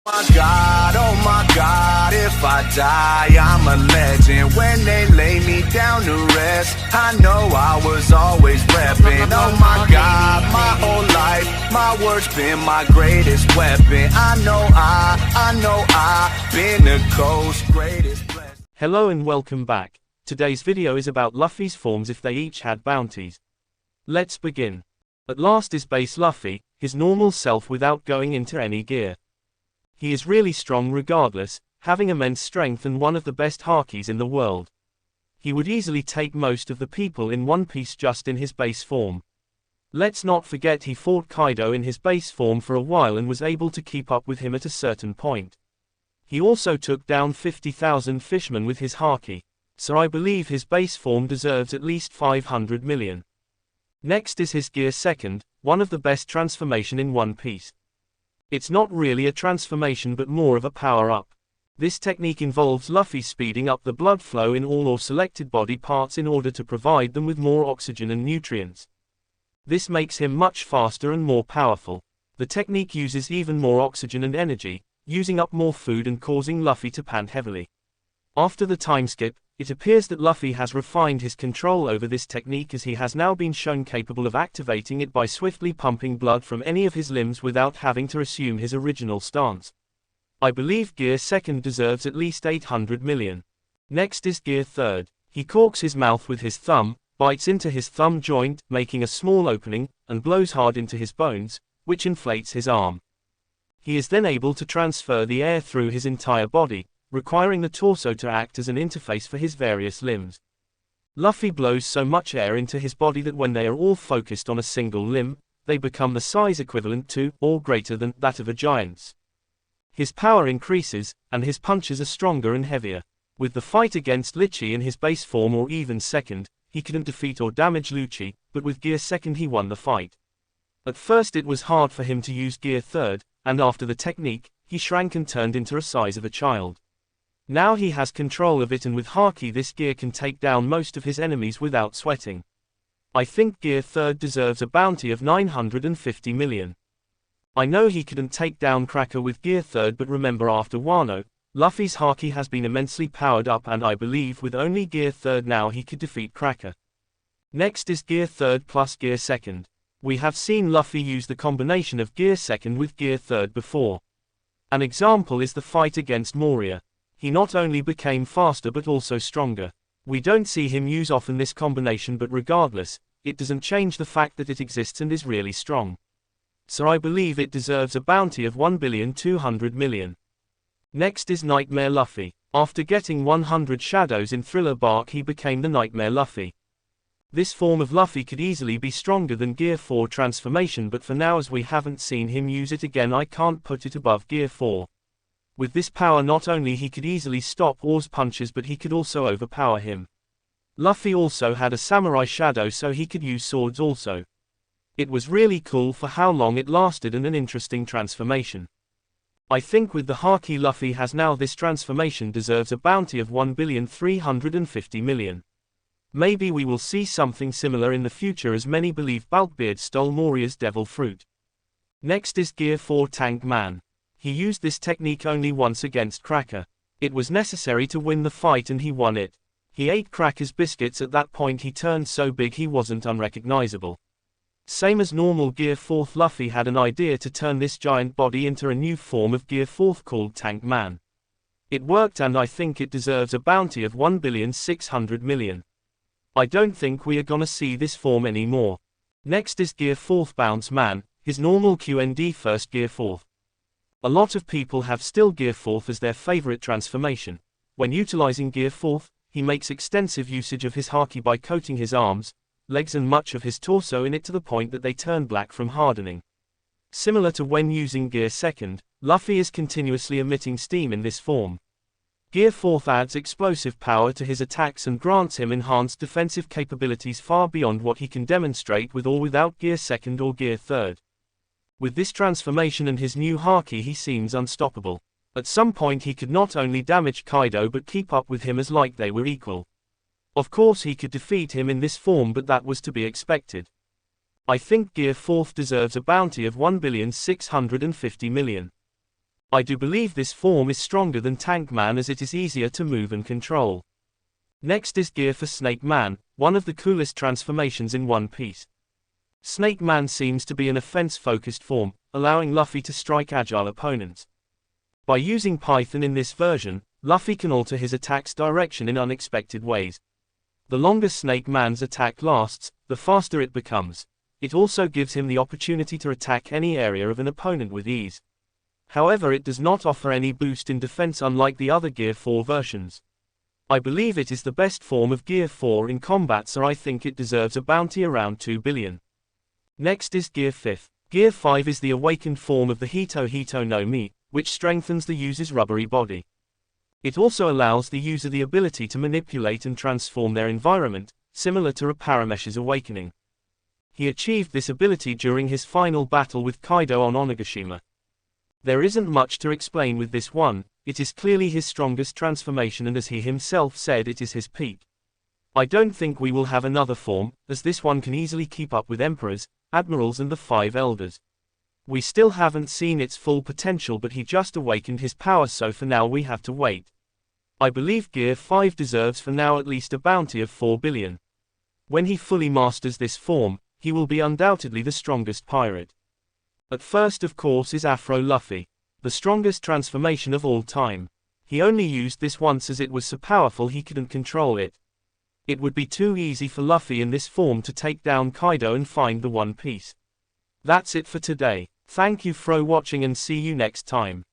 Oh my God, if I die, I'm a legend. When they lay me down to rest, I know I was always repping. Oh my God, my whole life, my words been my greatest weapon. I know I've been the coast's greatest blessing. Hello and welcome back. Today's video is about Luffy's forms if they each had bounties. Let's begin. At last is base Luffy, his normal self without going into any gear. He is really strong regardless, having immense strength and one of the best hakis in the world. He would easily take most of the people in One Piece just in his base form. Let's not forget he fought Kaido in his base form for a while and was able to keep up with him at a certain point. He also took down 50,000 fishmen with his haki, so I believe his base form deserves at least 500 million. Next is his Gear Second, one of the best transformation in One Piece. It's not really a transformation but more of a power-up. This technique involves Luffy speeding up the blood flow in all or selected body parts in order to provide them with more oxygen and nutrients. This makes him much faster and more powerful. The technique uses even more oxygen and energy, using up more food and causing Luffy to pant heavily. After the time skip, it appears that Luffy has refined his control over this technique as he has now been shown capable of activating it by swiftly pumping blood from any of his limbs without having to assume his original stance. I believe Gear Second deserves at least 800 million. Next is Gear Third. He corks his mouth with his thumb, bites into his thumb joint, making a small opening, and blows hard into his bones, which inflates his arm. He is then able to transfer the air through his entire body, requiring the torso to act as an interface for his various limbs. Luffy blows so much air into his body that when they are all focused on a single limb, they become the size equivalent to, or greater than, that of a giant's. His power increases, and his punches are stronger and heavier. With the fight against Lichy in his base form or even second, he couldn't defeat or damage Lucci, but with Gear Second he won the fight. At first it was hard for him to use Gear Third, and after the technique, he shrank and turned into the size of a child. Now he has control of it and with haki this gear can take down most of his enemies without sweating. I think Gear Third deserves a bounty of 950 million. I know he couldn't take down Cracker with Gear Third, but remember after Wano, Luffy's haki has been immensely powered up and I believe with only Gear Third now he could defeat Cracker. Next is Gear Third plus Gear Second. We have seen Luffy use the combination of Gear Second with Gear Third before. An example is the fight against Moria. He not only became faster but also stronger. We don't see him use often this combination, but regardless, it doesn't change the fact that it exists and is really strong. So I believe it deserves a bounty of 1,200 million. Next is Nightmare Luffy. After getting 100 shadows in Thriller Bark he became the Nightmare Luffy. This form of Luffy could easily be stronger than Gear 4 transformation, but for now as we haven't seen him use it again I can't put it above Gear 4. With this power not only he could easily stop Oar's punches but he could also overpower him. Luffy also had a samurai shadow so he could use swords also. It was really cool for how long it lasted and an interesting transformation. I think with the haki Luffy has now this transformation deserves a bounty of 1,350 million. Maybe we will see something similar in the future as many believe Bulkbeard stole Moria's devil fruit. Next is Gear 4 Tank Man. He used this technique only once against Cracker. It was necessary to win the fight and he won it. He ate Cracker's biscuits. At that point he turned so big he wasn't unrecognizable. Same as normal Gear 4th, Luffy had an idea to turn this giant body into a new form of Gear 4th called Tank Man. It worked and I think it deserves a bounty of 1,600 million. I don't think we are gonna see this form anymore. Next is Gear 4th Bounce Man, his normal QND first Gear 4th. A lot of people have still Gear 4th as their favorite transformation. When utilizing Gear 4th, he makes extensive usage of his haki by coating his arms, legs and much of his torso in it to the point that they turn black from hardening. Similar to when using Gear Second, Luffy is continuously emitting steam in this form. Gear 4th adds explosive power to his attacks and grants him enhanced defensive capabilities far beyond what he can demonstrate with or without Gear Second or Gear Third. With this transformation and his new haki he seems unstoppable. At some point he could not only damage Kaido but keep up with him as like they were equal. Of course he could defeat him in this form but that was to be expected. I think Gear 4th deserves a bounty of 1,650 million. I do believe this form is stronger than Tank Man as it is easier to move and control. Next is Gear for Snake Man, one of the coolest transformations in One Piece. Snake Man seems to be an offense-focused form, allowing Luffy to strike agile opponents. By using Python in this version, Luffy can alter his attack's direction in unexpected ways. The longer Snake Man's attack lasts, the faster it becomes. It also gives him the opportunity to attack any area of an opponent with ease. However, it does not offer any boost in defense unlike the other Gear 4 versions. I believe it is the best form of Gear 4 in combat, so I think it deserves a bounty around 2 billion. Next is Gear 5. Gear 5 is the awakened form of the Hito Hito no Mi, which strengthens the user's rubbery body. It also allows the user the ability to manipulate and transform their environment, similar to Paramesh's awakening. He achieved this ability during his final battle with Kaido on Onigashima. There isn't much to explain with this one, it is clearly his strongest transformation and as he himself said it is his peak. I don't think we will have another form, as this one can easily keep up with emperors, admirals and the 5 elders. We still haven't seen its full potential, but he just awakened his power, so for now we have to wait. I believe Gear 5 deserves for now at least a bounty of 4 billion. When he fully masters this form, he will be undoubtedly the strongest pirate. At first of course is Afro Luffy, the strongest transformation of all time. He only used this once as it was so powerful he couldn't control it. It would be too easy for Luffy in this form to take down Kaido and find the One Piece. That's it for today. Thank you for watching and see you next time.